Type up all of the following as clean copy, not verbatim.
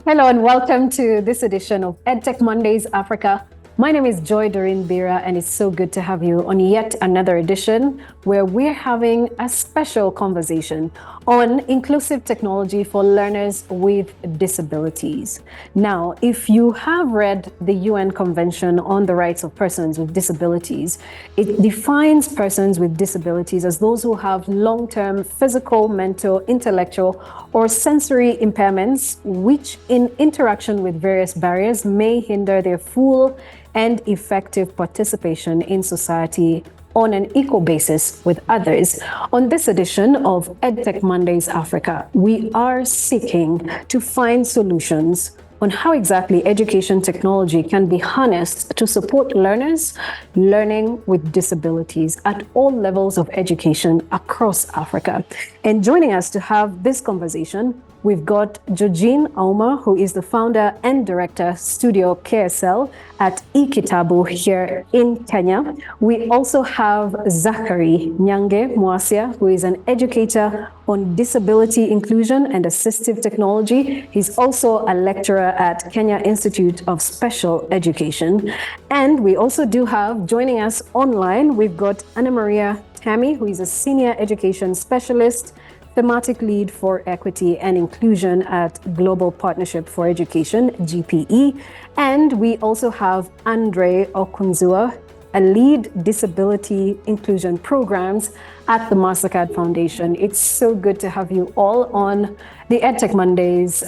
Hello and welcome to this edition of EdTech Mondays Africa. My name is Joy Doreen Bira, and it's so good to have you on yet another edition where we're having a special conversation on inclusive technology for learners with disabilities. Now, if you have read the UN Convention on the Rights of Persons with Disabilities, it defines persons with disabilities as those who have long-term physical, mental, intellectual, or sensory impairments, which in interaction with various barriers may hinder their full and effective participation in society on an equal basis with others. On this edition of EdTech Mondays Africa, we are seeking to find solutions on how exactly education technology can be harnessed to support learners learning with disabilities at all levels of education across Africa. And joining us to have this conversation, we've got Georgine Auma, who is the founder and director, Studio KSL at eKitabu here in Kenya. We also have Zachary Nyange Mwasia, who is an educator on disability inclusion and assistive technology. He's also a lecturer at Kenya Institute of Special Education. And we also do have, joining us online, we've got Anna Maria Tammy, who is a senior education specialist, thematic lead for equity and inclusion at Global Partnership for Education, GPE. And we also have Andre Okunzua, a lead disability inclusion programs at the Mastercard Foundation. It's so good to have you all on the EdTech Mondays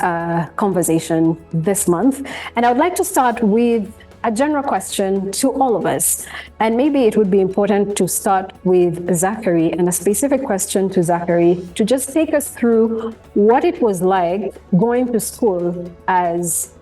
conversation this month. And I would like to start with a general question to all of us. And maybe it would be important to start with Zachary, and a specific question to Zachary to just take us through what it was like going to school as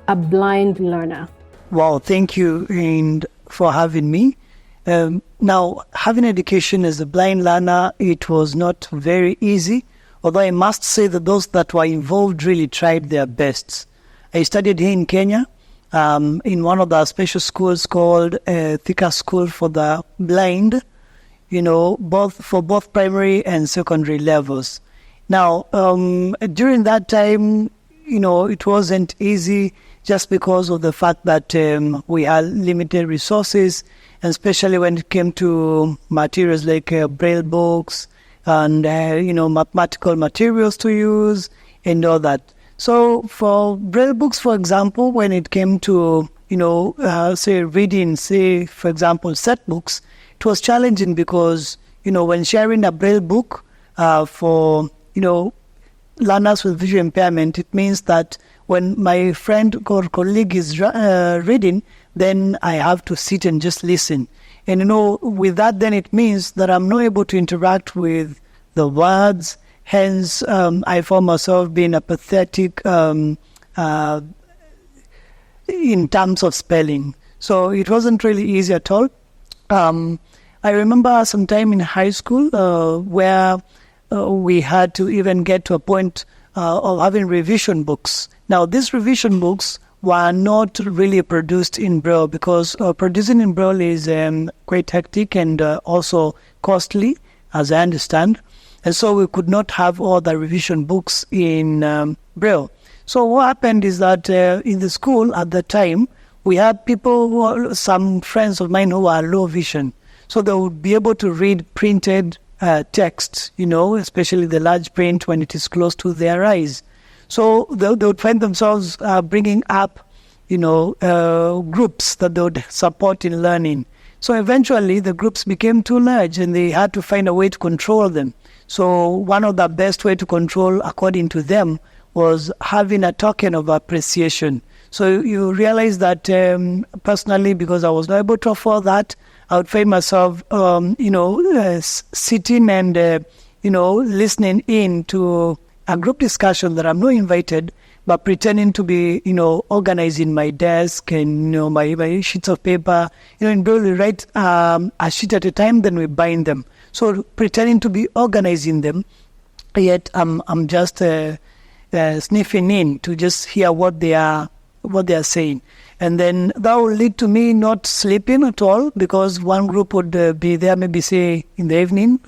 a blind learner. Wow, thank you and for having me. Now, having education as a blind learner, it was not very easy, although I must say that those that were involved really tried their best. I studied here in Kenya, in one of the special schools called Thika School for the Blind, both primary and secondary levels. Now, during that time, it wasn't easy just because of the fact that we had limited resources, and especially when it came to materials like braille books and, mathematical materials to use and all that. So for braille books, for example, when it came to, say reading, for example, set books, it was challenging because, when sharing a braille book for, learners with visual impairment, it means that when my friend or colleague is reading, then I have to sit and just listen. And, with that, then it means that I'm not able to interact with the words. Hence, I found myself being apathetic in terms of spelling. So it wasn't really easy at all. I remember some time in high school where we had to even get to a point of having revision books. Now, these revision books were not really produced in Braille because producing in Braille is quite hectic and also costly, as I understand. And so we could not have all the revision books in Braille. So what happened is that in the school at the time, we had some friends of mine who were low vision. So they would be able to read printed text, especially the large print when it is close to their eyes. So they would find themselves bringing up, groups that they would support in learning. So eventually the groups became too large and they had to find a way to control them. So one of the best way to control, according to them, was having a token of appreciation. So you realize that personally, because I was not able to afford that, I would find myself, sitting and, listening in to a group discussion that I'm not invited, but pretending to be, organizing my desk and, my sheets of paper, in Braille, we write a sheet at a time, then we bind them. So pretending to be organizing them, yet I'm just sniffing in to just hear what they are saying. And then that will lead to me not sleeping at all, because one group would be there maybe, say, in the evening,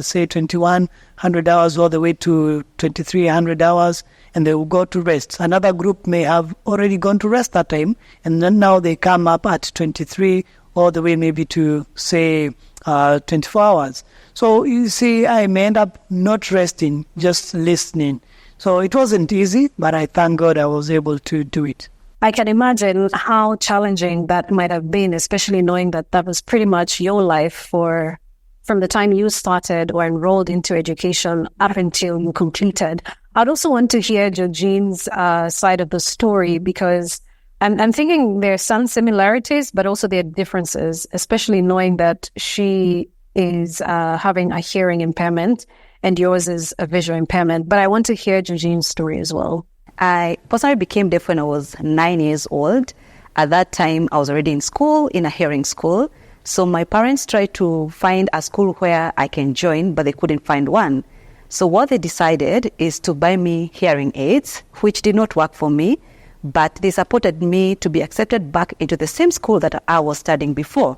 say 2,100 hours all the way to 2,300 hours. and they will go to rest. Another group may have already gone to rest that time, and then now they come up at 23 all the way maybe to, say, 24 hours. So you see, I may end up not resting, just listening. So it wasn't easy, but I thank God I was able to do it. I can imagine how challenging that might have been, especially knowing that that was pretty much your life from the time you started or enrolled into education up until you completed. I'd also want to hear Georgine's side of the story, because I'm thinking there are some similarities, but also there are differences, especially knowing that she is having a hearing impairment and yours is a visual impairment. But I want to hear Georgine's story as well. I personally became deaf when I was 9 years old. At that time, I was already in school, in a hearing school. So my parents tried to find a school where I can join, but they couldn't find one. So what they decided is to buy me hearing aids, which did not work for me, but they supported me to be accepted back into the same school that I was studying before.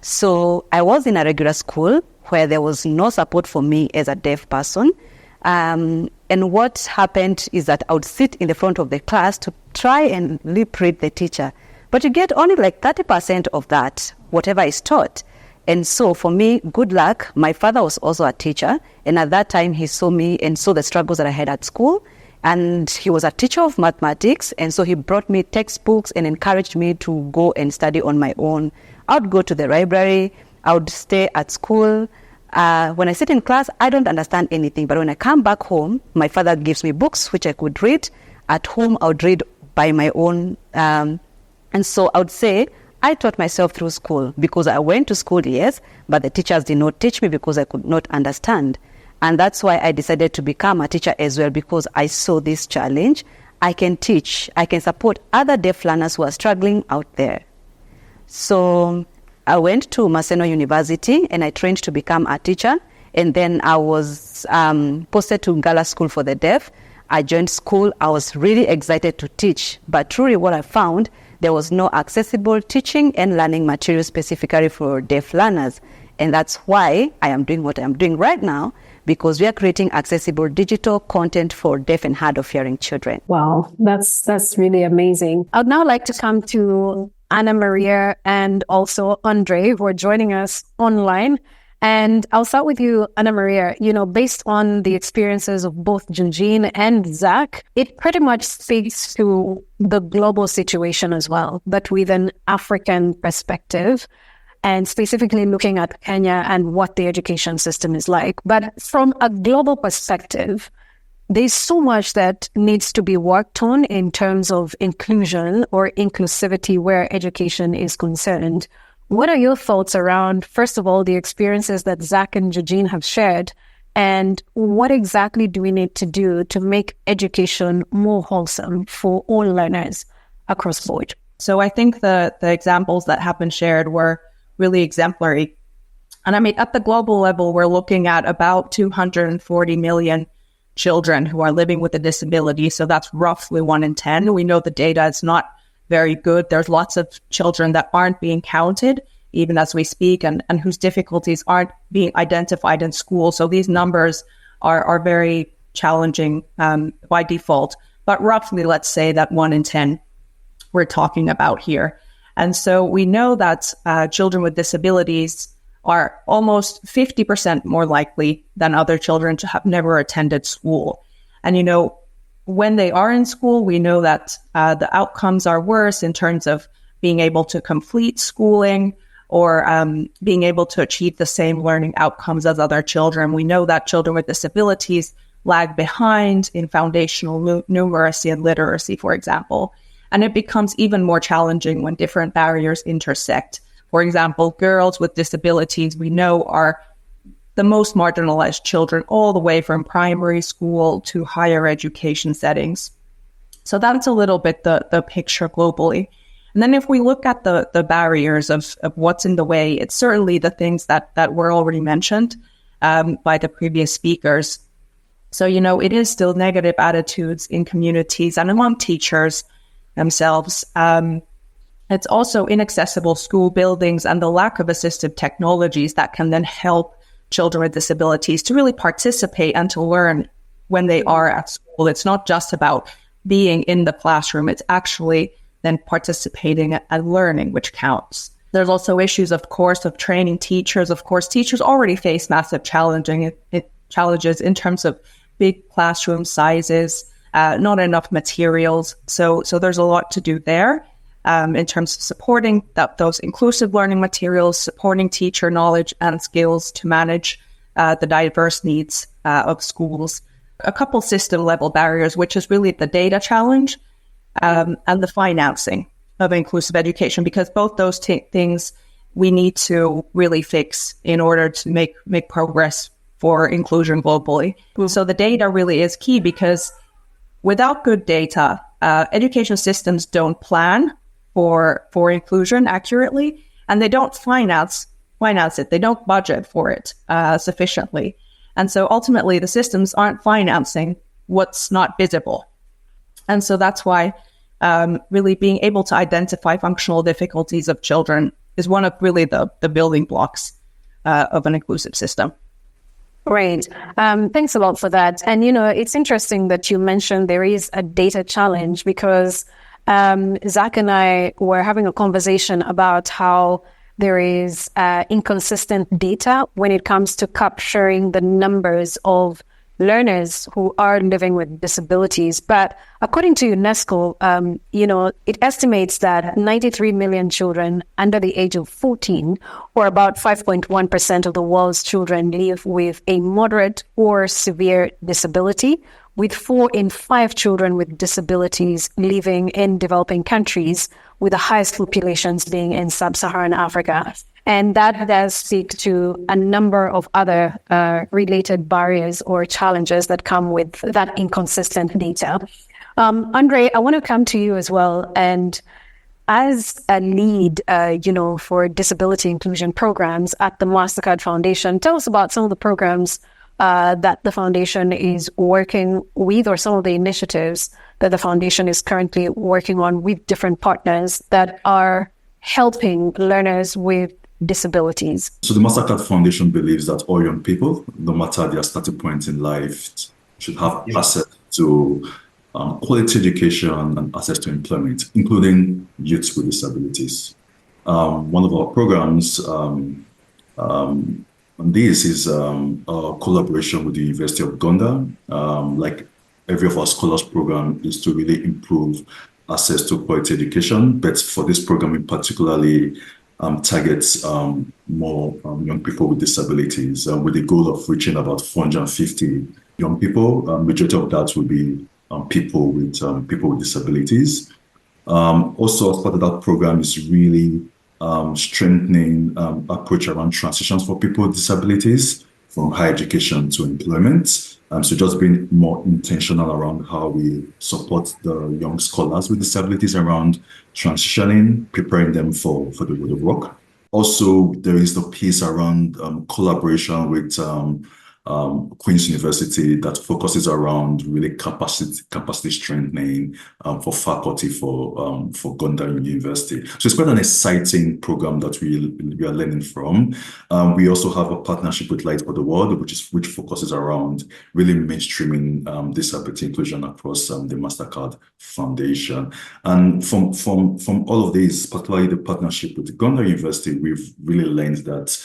So I was in a regular school where there was no support for me as a deaf person. And what happened is that I would sit in the front of the class to try and lip read the teacher. But you get only like 30% of that, whatever is taught. And so for me, good luck. My father was also a teacher. And at that time, he saw me and saw the struggles that I had at school. And he was a teacher of mathematics. And so he brought me textbooks and encouraged me to go and study on my own. I would go to the library. I would stay at school. When I sit in class, I don't understand anything. But when I come back home, my father gives me books which I could read. At home, I would read by my own. And so I would say I taught myself through school, because I went to school, yes, but the teachers did not teach me because I could not understand. And that's why I decided to become a teacher as well, because I saw this challenge. I can teach. I can support other deaf learners who are struggling out there. So I went to Maseno University and I trained to become a teacher. And then I was posted to Ngala School for the Deaf. I joined school. I was really excited to teach. But truly what I found, there was no accessible teaching and learning material specifically for deaf learners. And that's why I am doing what I'm doing right now, because we are creating accessible digital content for deaf and hard of hearing children. Wow, that's really amazing. I'd now like to come to Anna Maria and also Andre, who are joining us online. And I'll start with you, Anna Maria. You know, based on the experiences of both Georgine and Zach, it pretty much speaks to the global situation as well, but with an African perspective, and specifically looking at Kenya and what the education system is like. But from a global perspective, there's so much that needs to be worked on in terms of inclusion or inclusivity where education is concerned. What are your thoughts around, first of all, the experiences that Zach and Georgine have shared, and what exactly do we need to do to make education more wholesome for all learners across board? So I think the examples that have been shared were really exemplary. And I mean, at the global level, we're looking at about 240 million children who are living with a disability. So that's roughly 1 in 10. We know the data is not very good. There's lots of children that aren't being counted, even as we speak, and whose difficulties aren't being identified in school. So these numbers are very challenging by default. But roughly, let's say that 1 in 10 we're talking about here. And so we know that children with disabilities are almost 50% more likely than other children to have never attended school. And, you know, when they are in school, we know that the outcomes are worse in terms of being able to complete schooling or being able to achieve the same learning outcomes as other children. We know that children with disabilities lag behind in foundational numeracy and literacy, for example. And it becomes even more challenging when different barriers intersect. For example, girls with disabilities we know are the most marginalized children all the way from primary school to higher education settings. So that's a little bit the picture globally. And then if we look at the barriers of what's in the way, it's certainly the things that were already mentioned by the previous speakers. So, you know, it is still negative attitudes in communities and among teachers themselves. It's also inaccessible school buildings and the lack of assistive technologies that can then help children with disabilities to really participate and to learn when they are at school. It's not just about being in the classroom. It's actually then participating and learning, which counts. There's also issues, of course, of training teachers. Of course, teachers already face massive challenges in terms of big classroom sizes, not enough materials. So there's a lot to do there in terms of supporting those inclusive learning materials, supporting teacher knowledge and skills to manage the diverse needs of schools. A couple system level barriers, which is really the data challenge and the financing of inclusive education, because both those things we need to really fix in order to make progress for inclusion globally. So the data really is key, because without good data, education systems don't plan for inclusion accurately, and they don't finance it. They don't budget for it sufficiently. And so ultimately the systems aren't financing what's not visible. And so that's why really being able to identify functional difficulties of children is one of really the building blocks of an inclusive system. Great. Thanks a lot for that. And, it's interesting that you mentioned there is a data challenge, because Zach and I were having a conversation about how there is inconsistent data when it comes to capturing the numbers of learners who are living with disabilities. But according to UNESCO, it estimates that 93 million children under the age of 14, or about 5.1% of the world's children, live with a moderate or severe disability, with 4 in 5 children with disabilities living in developing countries, with the highest populations being in sub-Saharan Africa. And that does speak to a number of other related barriers or challenges that come with that inconsistent data. Andre, I want to come to you as well. And as a lead, for disability inclusion programs at the Mastercard Foundation, tell us about some of the programs that the foundation is working with, or some of the initiatives that the foundation is currently working on with different partners that are helping learners with disabilities. So the Mastercard Foundation believes that all young people, no matter their starting point in life, should have access to quality education and access to employment, including youths with disabilities. One of our programs on this is a collaboration with the University of Gondar. Like every of our scholars program is to really improve access to quality education, but for this program in particularly targets more young people with disabilities, with the goal of reaching about 450 young people. Majority of that will be people with disabilities. Also, as part of that program is really strengthening approach around transitions for people with disabilities from higher education to employment. So just being more intentional around how we support the young scholars with disabilities around transitioning, preparing them for the world of work. Also, there is the piece around collaboration with Queen's University that focuses around really capacity strengthening for faculty for Gondar University. So it's quite an exciting program that we are learning from. We also have a partnership with Light for the World, which focuses around really mainstreaming disability inclusion across the Mastercard Foundation. And from all of these, particularly the partnership with Gondar University, we've really learned that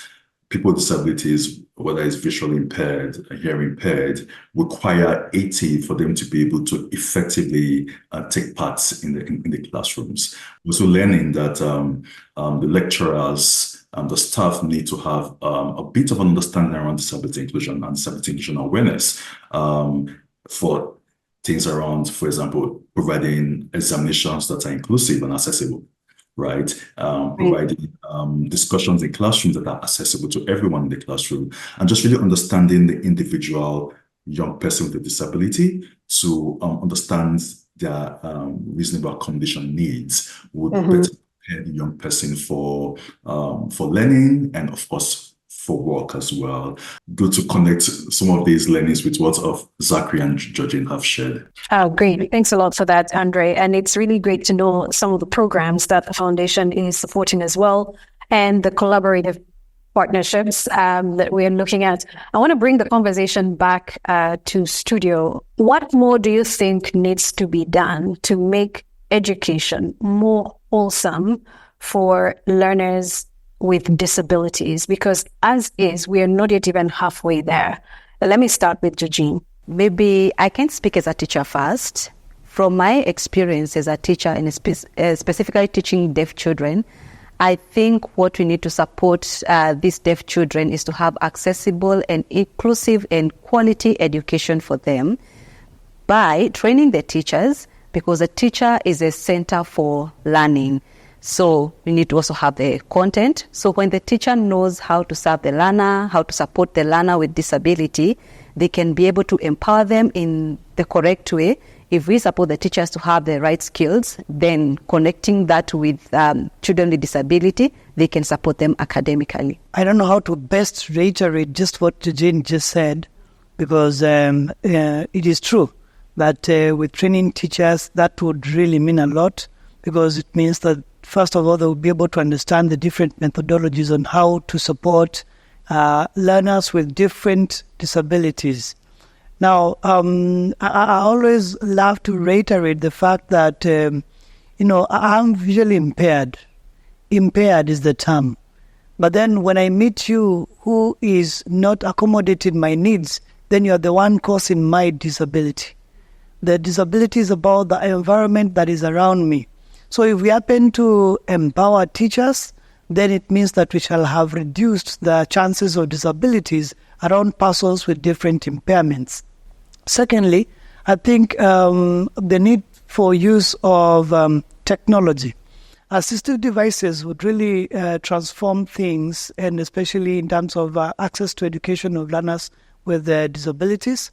people with disabilities, whether it's visually impaired or hearing impaired, require 80 for them to be able to effectively take part in the classrooms. We're also learning that the lecturers and the staff need to have a bit of an understanding around disability inclusion and disability inclusion awareness for things around, for example, providing examinations that are inclusive and accessible. Right, providing discussions in classrooms that are accessible to everyone in the classroom, and just really understanding the individual young person with a disability to understand their reasonable accommodation needs would better prepare the young person for learning and, of course, for work as well. Good to connect some of these learnings with what Zachary and Georgine have shared. Oh, great. Thanks a lot for that, Andre. And it's really great to know some of the programs that the foundation is supporting as well, and the collaborative partnerships that we're looking at. I want to bring the conversation back to studio. What more do you think needs to be done to make education more wholesome for learners with disabilities? Because as is, we are not yet even halfway there. Let me start with Eugene. Maybe I can speak as a teacher first. From my experience as a teacher and specifically teaching deaf children, I think what we need to support these deaf children is to have accessible and inclusive and quality education for them by training the teachers, because a teacher is a center for learning. So we need to also have the content. So when the teacher knows how to serve the learner, how to support the learner with disability, they can be able to empower them in the correct way. If we support the teachers to have the right skills, then connecting that with children with disability, they can support them academically. I don't know how to best reiterate just what Eugene just said, because it is true that with training teachers, that would really mean a lot, because it means that, first of all, they will be able to understand the different methodologies on how to support learners with different disabilities. Now, I always love to reiterate the fact that, I'm visually impaired. Impaired is the term. But then when I meet you who is not accommodating my needs, then you're the one causing my disability. The disability is about the environment that is around me. So if we happen to empower teachers, then it means that we shall have reduced the chances of disabilities around persons with different impairments. Secondly, I think the need for use of technology. Assistive devices would really transform things, and especially in terms of access to education of learners with disabilities.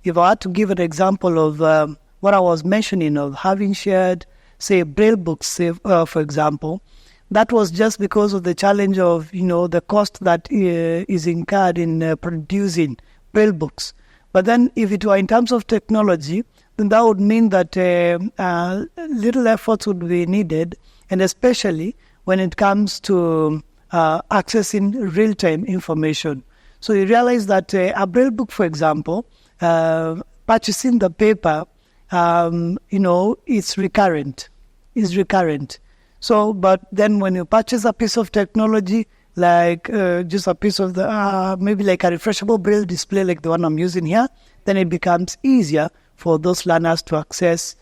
If I had to give an example of what I was mentioning of having shared, say, Braille books, for example, that was just because of the challenge of, the cost that is incurred in producing Braille books. But then if it were in terms of technology, then that would mean that little efforts would be needed, and especially when it comes to accessing real-time information. So you realize that a Braille book, for example, purchasing the paper, it's recurrent. So, but then when you purchase a piece of technology, like just a piece of maybe like a refreshable Braille display like the one I'm using here, then it becomes easier for those learners to access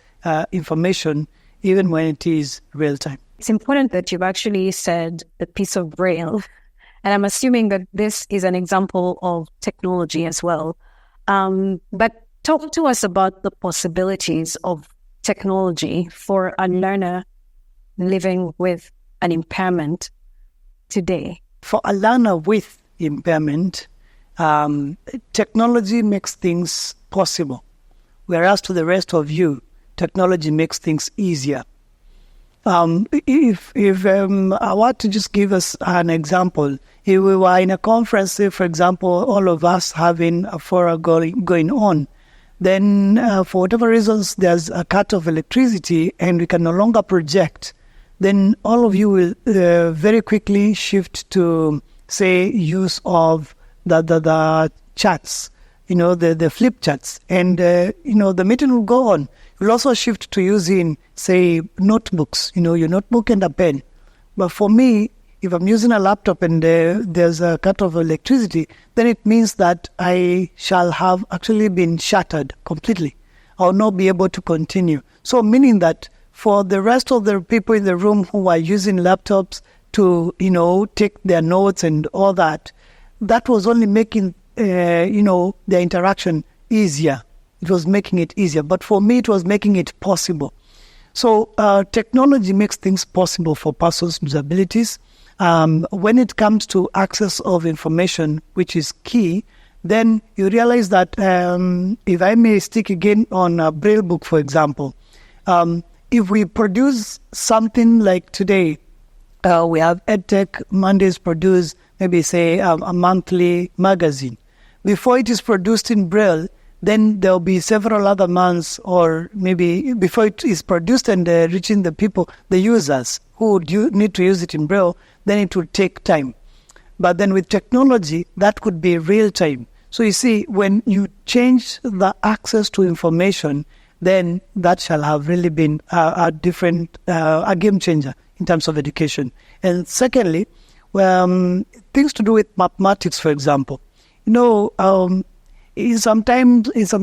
information even when it is real time. It's important that you've actually said the piece of Braille, and I'm assuming that this is an example of technology as well. But talk to us about the possibilities of technology for a learner living with an impairment today. For a learner with impairment, technology makes things possible, whereas to the rest of you, technology makes things easier. If I were to just give us an example, if we were in a conference, say, for example, all of us having a forum going on, then for whatever reasons there's a cut of electricity and we can no longer project, then all of you will very quickly shift to, say, use of the chats, the flip chats, and the meeting will go on. You'll also shift to using, say, notebooks, your notebook and a pen. But for me, if I'm using a laptop and there's a cut of electricity, then it means that I shall have actually been shattered completely. I'll not be able to continue. So meaning that for the rest of the people in the room who are using laptops to, take their notes and all that, that was only making, their interaction easier. It was making it easier. But for me, it was making it possible. So technology makes things possible for persons with disabilities. When it comes to access of information, which is key, then you realize that if I may stick again on a Braille book, for example, if we produce something like today, we have EdTech Mondays produce maybe, say, a monthly magazine. Before it is produced in Braille, then there will be several other months, or maybe before it is produced and reaching the people, the users who need to use it in Braille, then it will take time. But then with technology, that could be real time. So you see, when you change the access to information, then that shall have really been a game changer in terms of education. And secondly, things to do with mathematics, for example. In some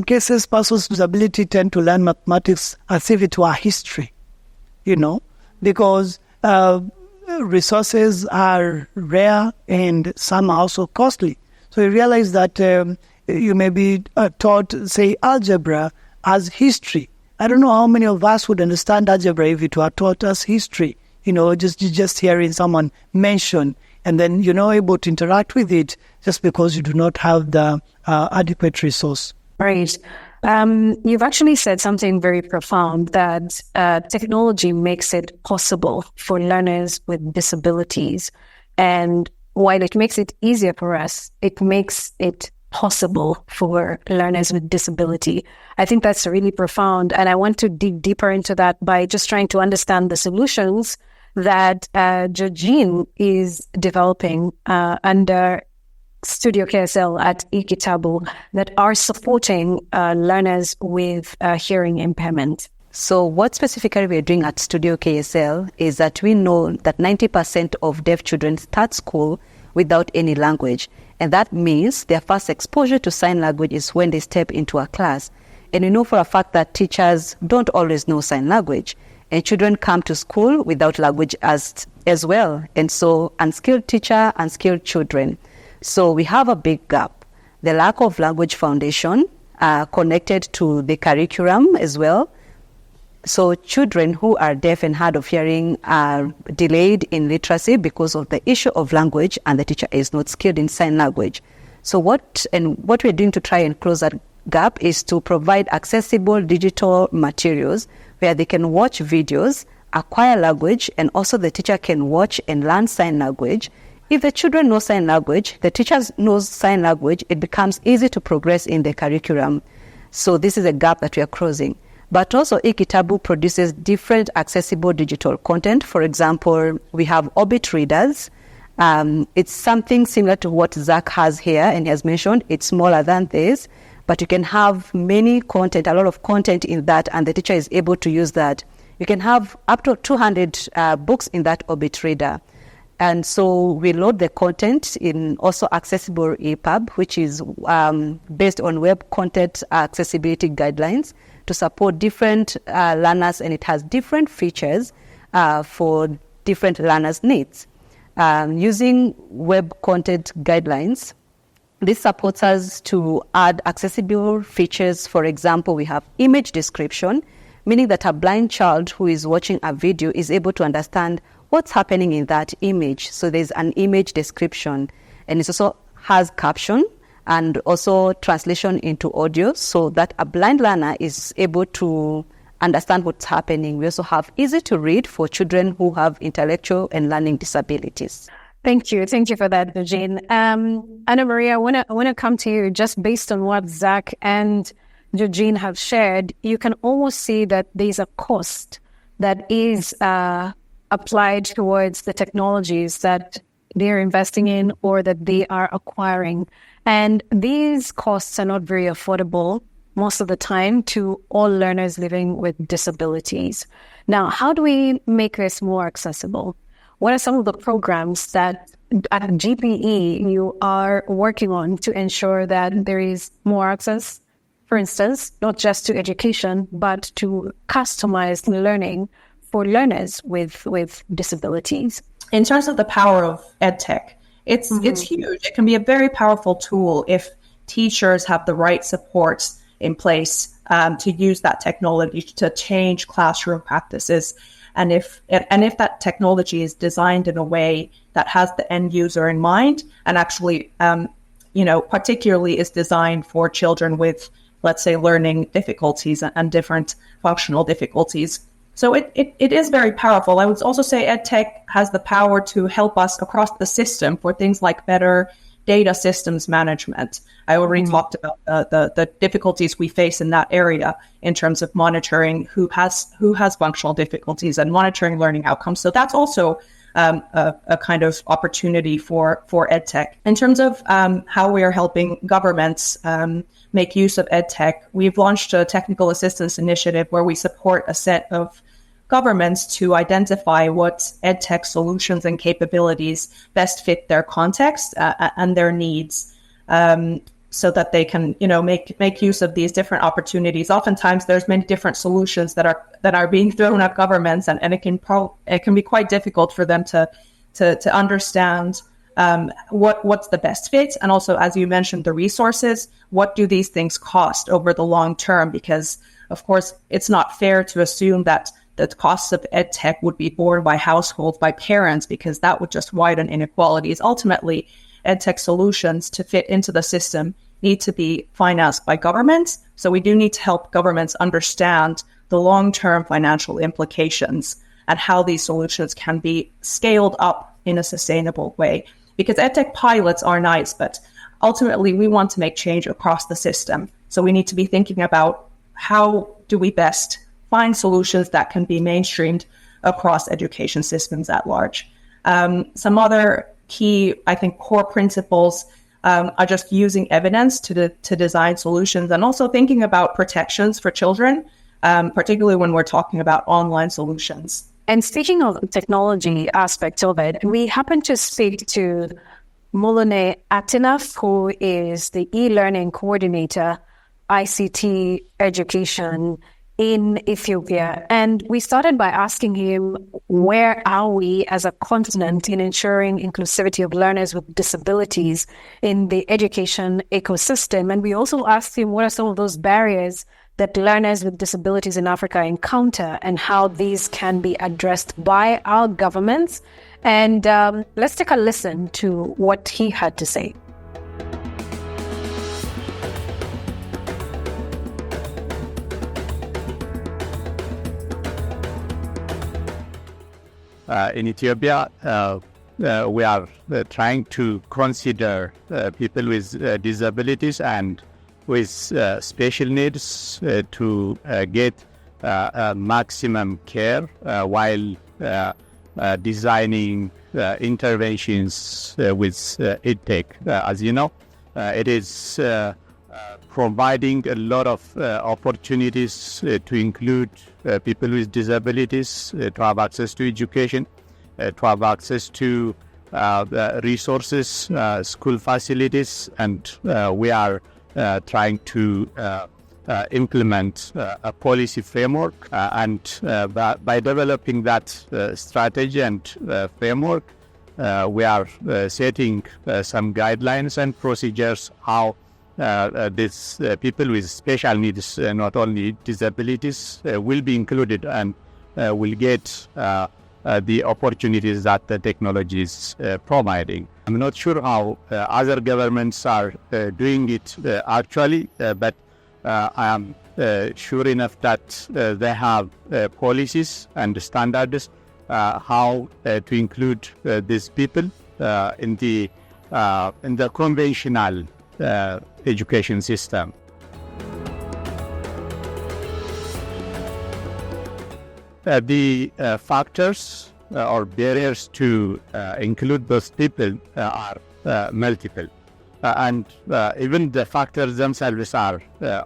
cases, persons with disability tend to learn mathematics as if it were history, because resources are rare and some are also costly. So you realize that you may be taught, say, algebra as history. I don't know how many of us would understand algebra if it were taught as history. Just hearing someone mention, and then you're not able to interact with it just because you do not have the adequate resource. Right. You've actually said something very profound, that technology makes it possible for learners with disabilities. And while it makes it easier for us, it makes it possible for learners with disability. I think that's really profound. And I want to dig deeper into that by just trying to understand the solutions that Georgine is developing under Studio KSL at eKitabu that are supporting learners with hearing impairment. So what specifically we're doing at Studio KSL is that we know that 90% of deaf children start school without any language. And that means their first exposure to sign language is when they step into a class. And we know for a fact that teachers don't always know sign language. And children come to school without language as well. And so unskilled teacher, unskilled children. So we have a big gap. The lack of language foundation connected to the curriculum as well. So children who are deaf and hard of hearing are delayed in literacy because of the issue of language, and the teacher is not skilled in sign language. So what we're doing to try and close that gap is to provide accessible digital materials where they can watch videos, acquire language, and also the teacher can watch and learn sign language. If the children know sign language, the teachers knows sign language, it becomes easy to progress in the curriculum. So this is a gap that we are closing. But also eKitabu produces different accessible digital content. For example, we have Orbit readers. It's something similar to what Zach has here and he has mentioned. It's smaller than this, but you can have a lot of content in that, and the teacher is able to use that. You can have up to 200 books in that Orbit reader. And so we load the content in also accessible EPUB, which is based on web content accessibility guidelines to support different learners, and it has different features for different learners' needs. Using web content guidelines, this supports us to add accessible features. For example, we have image description, meaning that a blind child who is watching a video is able to understand what's happening in that image. So there's an image description, and it also has caption and also translation into audio so that a blind learner is able to understand what's happening. We also have easy to read for children who have intellectual and learning disabilities. Thank you. Thank you for that, Eugene. Anna Maria, I want to come to you just based on what Zach and Eugene have shared. You can almost see that there's a cost that is applied towards the technologies that they're investing in or that they are acquiring. And these costs are not very affordable most of the time to all learners living with disabilities. Now, how do we make this more accessible? What are some of the programs that at GPE you are working on to ensure that there is more access, for instance, not just to education, but to customized learning for learners with disabilities? In terms of the power of EdTech, it's huge. It can be a very powerful tool if teachers have the right supports in place to use that technology to change classroom practices. And if that technology is designed in a way that has the end user in mind, and actually, particularly is designed for children with, let's say, learning difficulties and different functional difficulties. So it is very powerful. I would also say EdTech has the power to help us across the system for things like better data systems management. I already talked about the difficulties we face in that area in terms of monitoring who has functional difficulties and monitoring learning outcomes. So that's also a kind of opportunity for EdTech. In terms of how we are helping governments make use of EdTech, we've launched a technical assistance initiative where we support a set of governments to identify what EdTech solutions and capabilities best fit their context and their needs, so that they can, make use of these different opportunities. Oftentimes, there's many different solutions that are being thrown at governments, and it can be quite difficult for them to understand what's the best fit, and also, as you mentioned, the resources. What do these things cost over the long term? Because, of course, it's not fair to assume that the costs of EdTech would be borne by households, by parents, because that would just widen inequalities. Ultimately, EdTech solutions to fit into the system need to be financed by governments. So we do need to help governments understand the long-term financial implications and how these solutions can be scaled up in a sustainable way. Because EdTech pilots are nice, but ultimately we want to make change across the system. So we need to be thinking about how do we best find solutions that can be mainstreamed across education systems at large. Some other key, I think, core principles are just using evidence to design solutions, and also thinking about protections for children, particularly when we're talking about online solutions. And speaking of the technology aspect of it, we happen to speak to Mulune Atinaf, who is the e-learning coordinator, ICT education in Ethiopia. And we started by asking him, where are we as a continent in ensuring inclusivity of learners with disabilities in the education ecosystem? And we also asked him, what are some of those barriers that learners with disabilities in Africa encounter, and how these can be addressed by our governments? And let's take a listen to what he had to say. In Ethiopia, we are trying to consider people with disabilities and with special needs to get maximum care while designing interventions with EdTech. As you know, it is providing a lot of opportunities to include people with disabilities to have access to education, to have access to resources, school facilities, and we are trying to implement a policy framework. And by developing that strategy and framework, we are setting some guidelines and procedures how these people with special needs, not only disabilities, will be included and will get the opportunities that the technology is providing. I'm not sure how other governments are doing it actually, but I am sure enough that they have policies and standards how to include these people in the conventional education system. The factors or barriers to include those people are multiple, and even the factors themselves are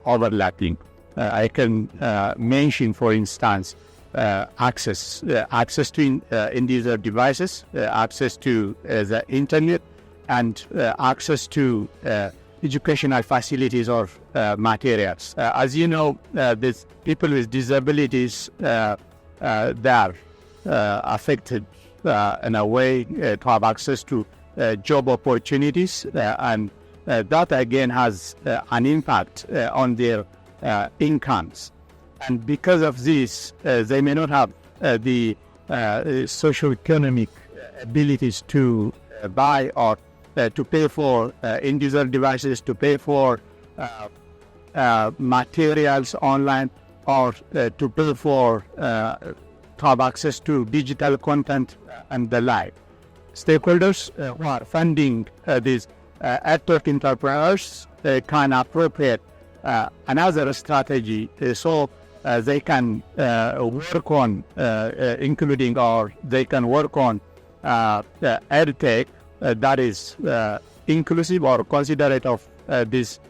overlapping. I can mention, for instance, access to end-user devices, access to the internet, and access to educational facilities or materials. As you know, these people with disabilities, they are affected in a way to have access to job opportunities, and that again has an impact on their incomes. And because of this, they may not have the socio-economic abilities to buy or to pay for end-user devices, to pay for materials online, or to pay for to have access to digital content and the like. Stakeholders who are funding these EdTech entrepreneurs can appropriate another strategy so they can work on including, or they can work on EdTech that is inclusive or considerate of these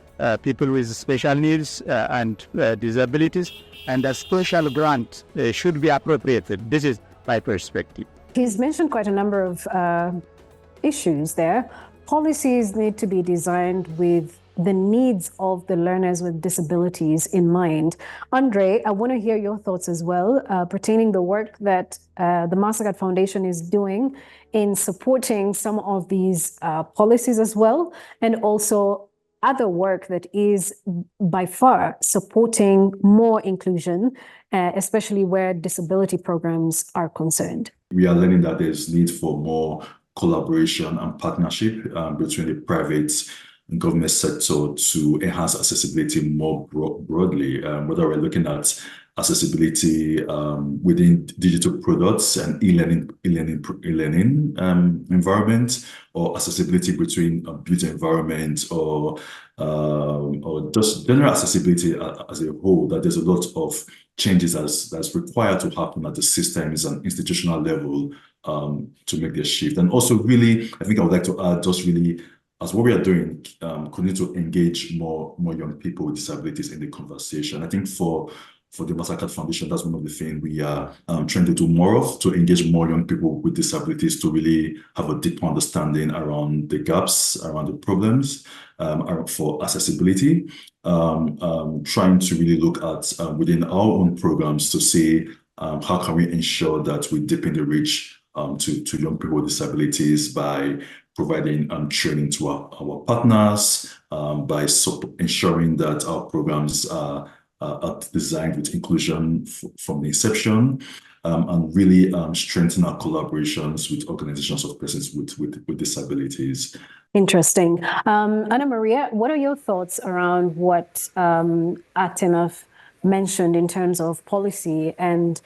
people with special needs and disabilities, and a special grant should be appropriated. This is my perspective. He's mentioned quite a number of issues there. Policies need to be designed with the needs of the learners with disabilities in mind. Andre, I want to hear your thoughts as well, pertaining the work that the Mastercard Foundation is doing in supporting some of these policies as well, and also other work that is by far supporting more inclusion, especially where disability programs are concerned. We are learning that there's need for more collaboration and partnership between the private and government sector to enhance accessibility more broadly, whether we're looking at accessibility within digital products and e-learning environment, or accessibility between built environment, or just general accessibility as a whole. That there's a lot of changes that's required to happen at the systems and institutional level to make this shift. And also, really, I think I would like to add, just really, as what we are doing, continue to engage more young people with disabilities in the conversation. I think for the Mastercard Foundation, that's one of the things we are trying to do more of, to engage more young people with disabilities, to really have a deeper understanding around the gaps, around the problems for accessibility, trying to really look at within our own programs to see how can we ensure that we deepen the reach to young people with disabilities by providing training to our partners, by ensuring that our programs are designed with inclusion from the inception, and really strengthen our collaborations with organizations of persons with disabilities. Interesting. Ana Maria, what are your thoughts around what Atinaf mentioned in terms of policy and,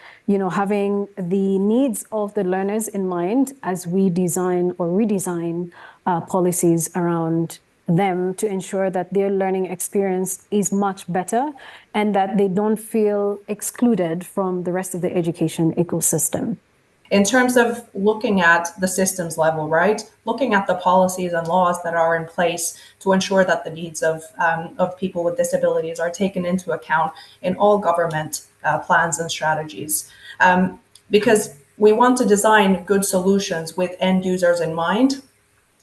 having the needs of the learners in mind as we design or redesign policies around them to ensure that their learning experience is much better and that they don't feel excluded from the rest of the education ecosystem? In terms of looking at the systems level, right? Looking at the policies and laws that are in place to ensure that the needs of people with disabilities are taken into account in all government plans and strategies. Because we want to design good solutions with end users in mind,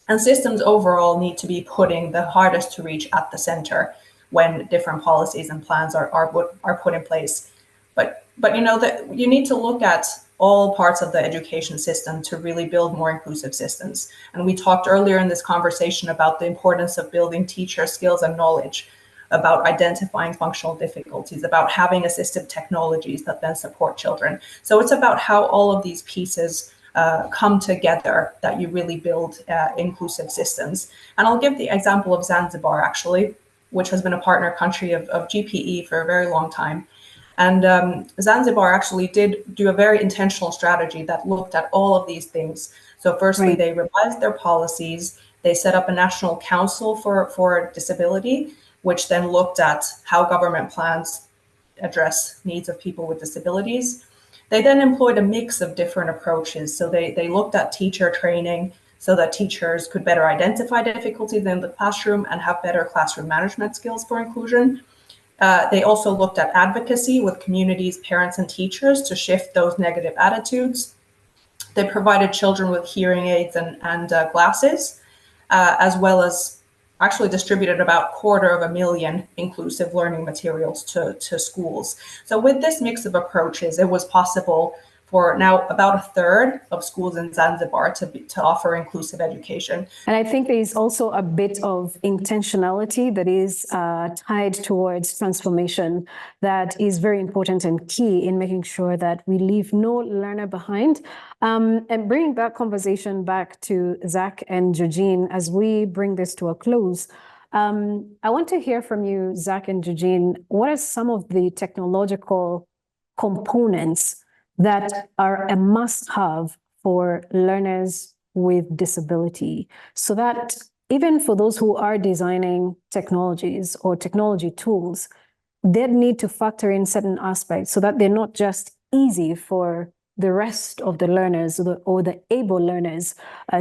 and systems overall need to be putting the hardest to reach at the center when different policies and plans are put in place. But that you need to look at all parts of the education system to really build more inclusive systems. And we talked earlier in this conversation about the importance of building teacher skills and knowledge, about identifying functional difficulties, about having assistive technologies that then support children. So it's about how all of these pieces come together that you really build inclusive systems. And I'll give the example of Zanzibar, actually, which has been a partner country of GPE for a very long time. And Zanzibar actually did do a very intentional strategy that looked at all of these things. So firstly, They revised their policies. They set up a national council for disability, which then looked at how government plans address needs of people with disabilities. They then employed a mix of different approaches. So they looked at teacher training so that teachers could better identify difficulties in the classroom and have better classroom management skills for inclusion. They also looked at advocacy with communities, parents, and teachers to shift those negative attitudes. They provided children with hearing aids and glasses, as well as actually distributed about 250,000 inclusive learning materials to schools. So with this mix of approaches, it was possible for now about a third of schools in Zanzibar to offer inclusive education. And I think there is also a bit of intentionality that is tied towards transformation that is very important and key in making sure that we leave no learner behind. And bringing that conversation back to Zach and Georgine as we bring this to a close, I want to hear from you, Zach and Georgine. What are some of the technological components that are a must-have for learners with disability, so that even for those who are designing technologies or technology tools, they need to factor in certain aspects so that they're not just easy for the rest of the learners or the able learners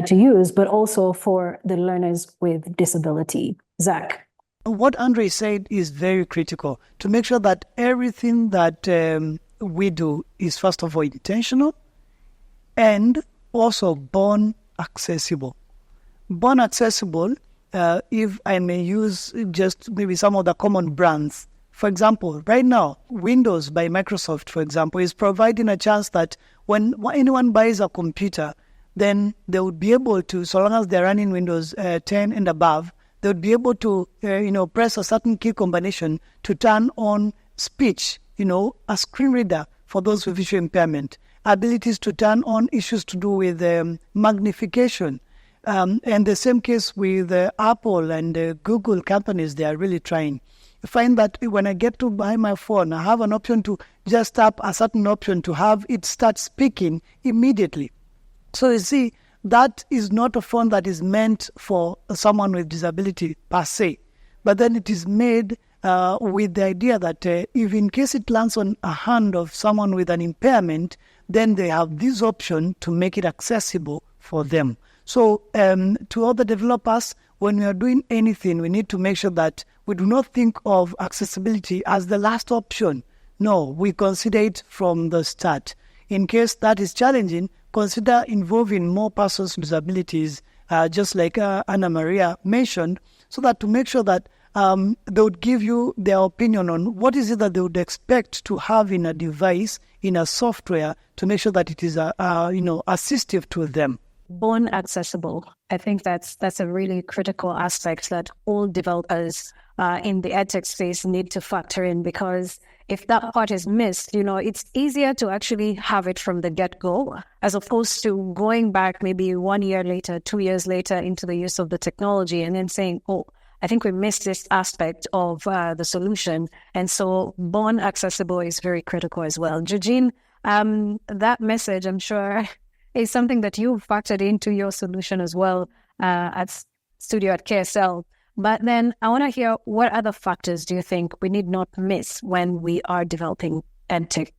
to use, but also for the learners with disability? Zach? What Andre said is very critical, to make sure that everything that we do is, first of all, intentional and also born accessible. Born accessible, if I may use just maybe some of the common brands. For example, right now, Windows by Microsoft, for example, is providing a chance that when anyone buys a computer, then they would be able to, so long as they're running Windows 10 and above, they would be able to, press a certain key combination to turn on speech, a screen reader for those with visual impairment, abilities to turn on issues to do with magnification. And the same case with Apple and Google companies, they are really trying. I find that when I get to buy my phone, I have an option to just tap a certain option to have it start speaking immediately. So you see, that is not a phone that is meant for someone with disability per se, but then it is made with the idea that if in case it lands on a hand of someone with an impairment, then they have this option to make it accessible for them. So to all the developers, when we are doing anything, we need to make sure that we do not think of accessibility as the last option. No, we consider it from the start. In case that is challenging, consider involving more persons with disabilities, just like Anna Maria mentioned, so that to make sure that they would give you their opinion on what is it that they would expect to have in a device, in a software, to make sure that it is assistive to them. Born accessible. I think that's a really critical aspect that all developers in the EdTech space need to factor in, because if that part is missed, it's easier to actually have it from the get-go, as opposed to going back maybe 1 year later, 2 years later into the use of the technology and then saying, oh, I think we missed this aspect of the solution. And so born accessible is very critical as well. Eugene, that message, I'm sure, is something that you've factored into your solution as well at Studio at KSL. But then I want to hear, what other factors do you think we need not miss when we are developing EdTech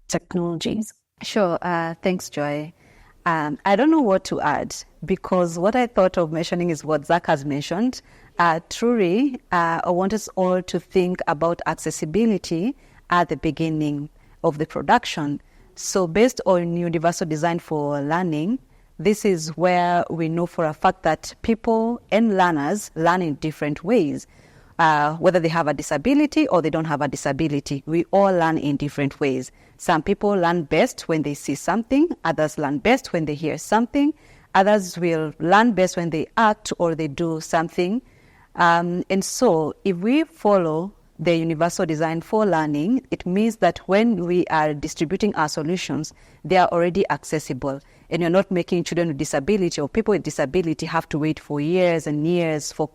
technologies? Sure. Thanks, Joy. I don't know what to add, because what I thought of mentioning is what Zach has mentioned. Truly, I want us all to think about accessibility at the beginning of the production. So based on universal design for learning, this is where we know for a fact that people and learners learn in different ways. Whether they have a disability or they don't have a disability, we all learn in different ways. Some people learn best when they see something, others learn best when they hear something, others will learn best when they act or they do something. And so if we follow the universal design for learning, it means that when we are distributing our solutions, they are already accessible. And you're not making children with disability or people with disability have to wait for years and years for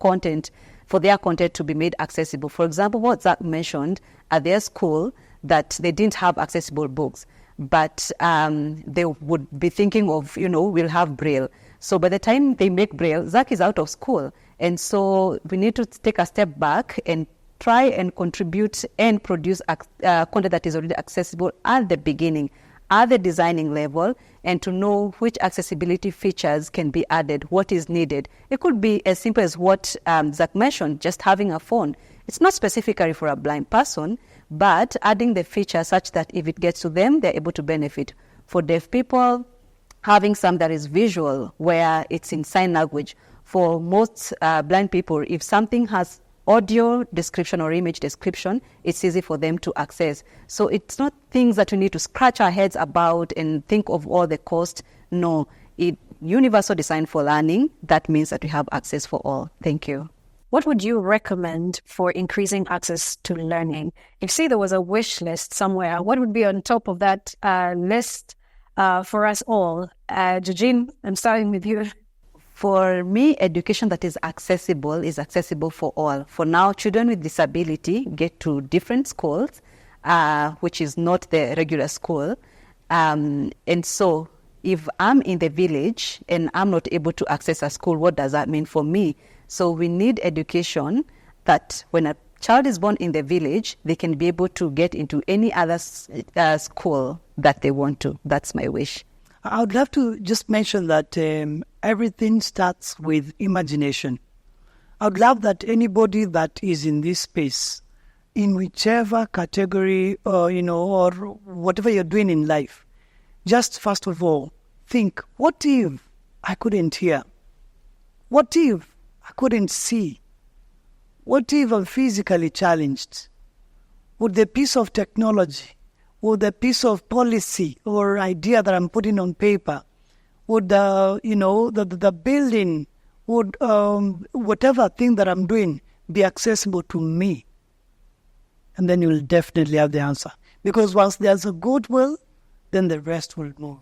their content to be made accessible. For example, what Zach mentioned at their school, that they didn't have accessible books, but they would be thinking of, we'll have Braille. So by the time they make Braille, Zach is out of school. And so we need to take a step back and try and contribute and produce content that is already accessible at the beginning, at the designing level, and to know which accessibility features can be added, what is needed. It could be as simple as what Zach mentioned, just having a phone. It's not specifically for a blind person, but adding the feature such that if it gets to them, they're able to benefit. For deaf people, having some that is visual, where it's in sign language. For most blind people, if something has audio description or image description, it's easy for them to access. So it's not things that we need to scratch our heads about and think of all the cost. No, universal design for learning, that means that we have access for all. Thank you. What would you recommend for increasing access to learning? If, say, there was a wish list somewhere, what would be on top of that list for us all? Eugene, I'm starting with you. For me, education that is accessible for all. For now, children with disability get to different schools, which is not the regular school. And so if I'm in the village and I'm not able to access a school, what does that mean for me? So we need education that when a child is born in the village, they can be able to get into any other school that they want to. That's my wish. I would love to just mention that everything starts with imagination. I would love that anybody that is in this space, in whichever category or whatever you're doing in life, just first of all, think, what if I couldn't hear? What if I couldn't see? What if I'm physically challenged? Would the piece of technology, would the piece of policy or idea that I'm putting on paper, would the building, would whatever thing that I'm doing be accessible to me? And then you'll definitely have the answer. Because once there's a goodwill, then the rest will move.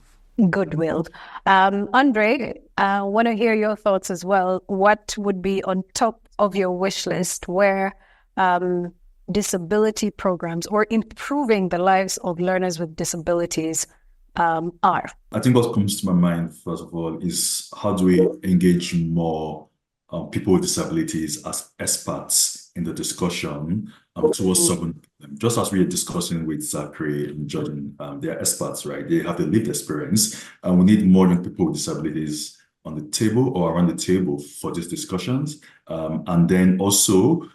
Goodwill. Andre, I want to hear your thoughts as well. What would be on top of your wish list where disability programs or improving the lives of learners with disabilities are? I think what comes to my mind, first of all, is how do we engage more people with disabilities as experts in the discussion towards solving them. Just as we are discussing with Zachary and Jordan, they are experts, right? They have the lived experience, and we need more young people with disabilities on the table or around the table for these discussions, and then also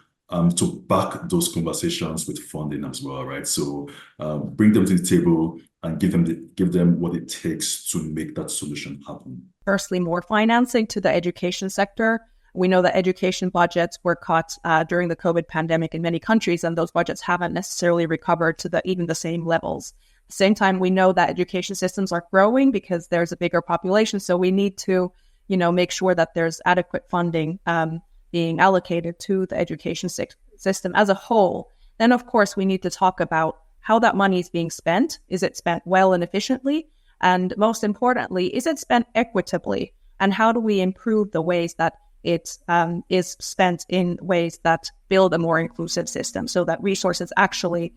to back those conversations with funding as well, right? So bring them to the table and give them what it takes to make that solution happen. Firstly, more financing to the education sector. We know that education budgets were cut during the COVID pandemic in many countries, and those budgets haven't necessarily recovered to even the same levels. At the same time, we know that education systems are growing because there's a bigger population, so we need to, make sure that there's adequate funding being allocated to the education system as a whole. Then, of course, we need to talk about how that money is being spent. Is it spent well and efficiently? And most importantly, is it spent equitably? And how do we improve the ways that it is spent in ways that build a more inclusive system so that resources actually,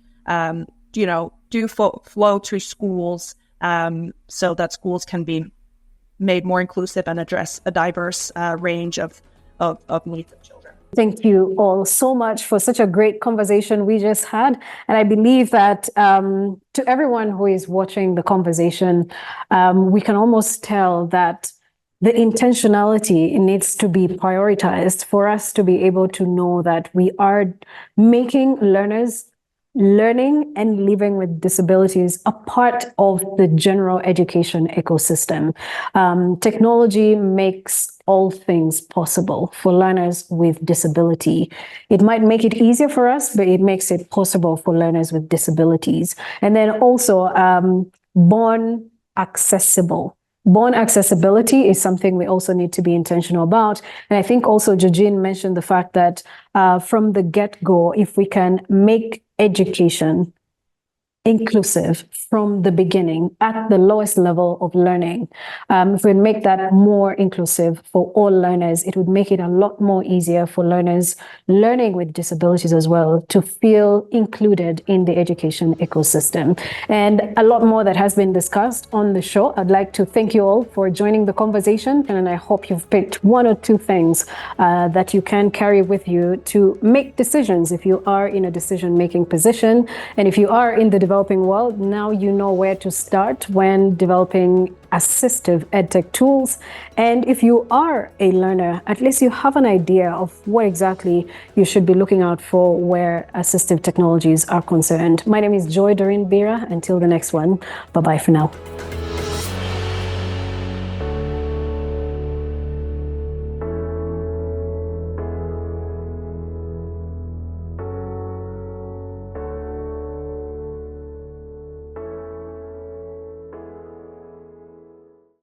do flow to schools so that schools can be made more inclusive and address a diverse range of needs of children. Thank you all so much for such a great conversation we just had. And I believe that to everyone who is watching the conversation, we can almost tell that the intentionality needs to be prioritized for us to be able to know that we are making learners learning and living with disabilities a part of the general education ecosystem. Technology makes all things possible for learners with disability. It might make it easier for us, but it makes it possible for learners with disabilities. And then also born accessible. Born accessibility is something we also need to be intentional about. And I think also Georgine mentioned the fact that from the get-go, if we can make education inclusive from the beginning at the lowest level of learning. If we make that more inclusive for all learners, it would make it a lot more easier for learners learning with disabilities as well to feel included in the education ecosystem. And a lot more that has been discussed on the show. I'd like to thank you all for joining the conversation, and I hope you've picked one or two things that you can carry with you to make decisions if you are in a decision-making position. And if you are in the developing world, now you know where to start when developing assistive edtech tools. And if you are a learner, at least you have an idea of what exactly you should be looking out for where assistive technologies are concerned. My name is Joy Doreen Bira. Until the next one, bye-bye for now.